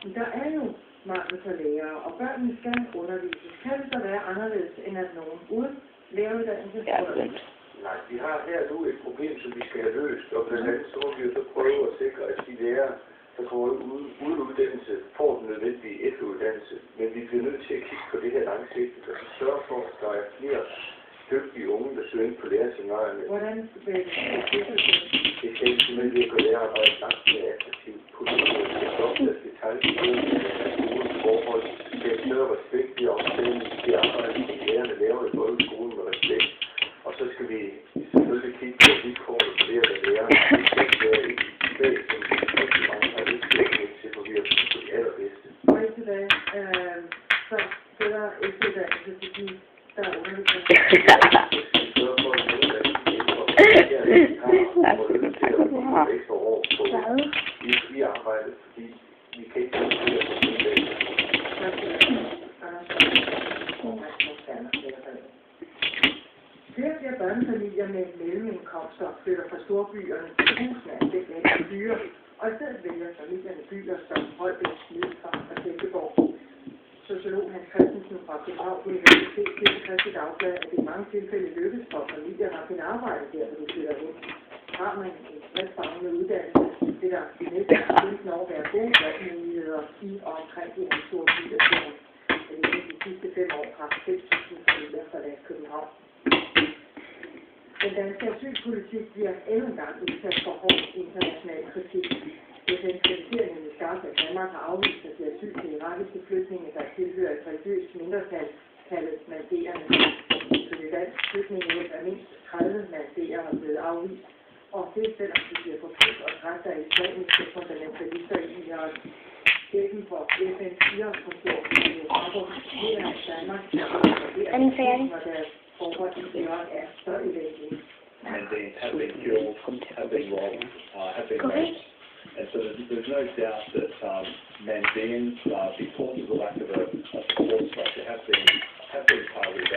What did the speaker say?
Der er jo mangel på lærere, og børnene skal undervises. Kan det så være anderledes, end at nogen uden læreruddannelse? Ja, nej, vi har her nu et problem, som vi skal have løst, og blandt andet så må vi jo så prøve at sikre, at de lærere, der kommer uden uddannelse, får den nødvendige efteruddannelse. Men vi bliver nødt til at kigge på det her langsigtet, og sørge for, at der er flere dygtige unge, der søger ind på lærerseminarierne. Hvordan vil det Det kan simpelthen ved at gøre lærerarbejdet langt mere attraktivt. Politikere skal stoppe deres detaljstyring af skolens forhold. Det er større respekt i opstillingen. Det arbejde, som lærerne laver i folkeskolen med respekt. Og så skal vi selvfølgelig kigge på vilkårene for det at være lærere. Det skal være et fag, som rigtig mange har lyst til, for vi har brug for de allerbedste. Og indtil da, så sætter efteruddannelse til de, der er undervisning. Vi arbejder, fordi vi kan ikke koncentrere os om det. Flere børnefamilier med mellemindkomster flytter fra storbyerne til husene af det af byer, og i stedet vælger familierne byer som Holbæk, Middelfart og Silkeborg. Sociolog Hans Christensen fra Københavns Universitet siger til Kristi Dagblad, at det i mange tilfælde lykkes for familier at finde arbejde der, hvor de flytter ind. Har man en bredt uddannelse, vil der i næste 15 år være gode jobmuligheder i og omkring de store byer. De sidste 5 år har 5.000 familier forladt København. Den danske asylpolitik bliver endnu en gang udsat for hård international kritik. FN's kritisering af skarpt, at Danmark har afvist at give asyl til irakiske flygtninge, der tilhører et religiøst mindretal, kaldet manderende. Ifølge dansk flygtningehjælp er mindst 30 manderere blevet afvist, og det er selvom de bliver forfulgt og dræbt af islamiske fundamentalister i Irak. Chefen for FN's Irak-kontor i rapporterer, at Danmark og deres forhold i Irak er så elendige. Mandates have been killed, have been robbed, have been raped. And so there's no doubt that Mandaeans, because of the lack of a support structure, have been targeted.